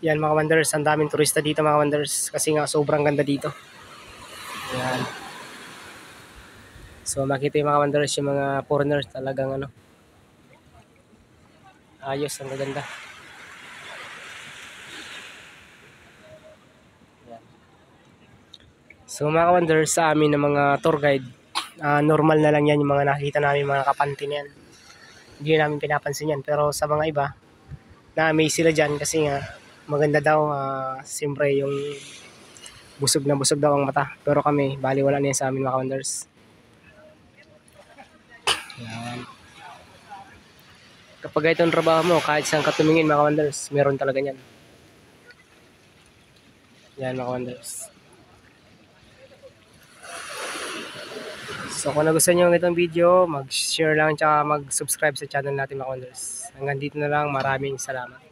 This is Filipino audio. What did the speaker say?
Yan mga wonders, ang daming turista dito mga wonders kasi nga sobrang ganda dito. Yan. So makita yung mga wonders, yung mga foreigners talagang ano, ayos, ang ganda. Yan. So mga wonders, sa amin ng mga tour guide, normal na lang yan yung mga nakita namin mga kapante na yan. Hindi namin pinapansin yan, pero sa mga iba, na-amaze sila dyan kasi nga maganda daw, siyempre yung busog na busog daw ang mata. Pero kami, bali wala na yan sa amin mga wonders. Yan. Kapag itong trabaho mo, kahit saan ka tumingin mga wonders, meron talaga yan. Yan mga wonders. So kung nagustuhan nyo itong video, mag-share lang tsaka mag-subscribe sa channel natin mga wonders. Hanggang dito na lang, maraming salamat.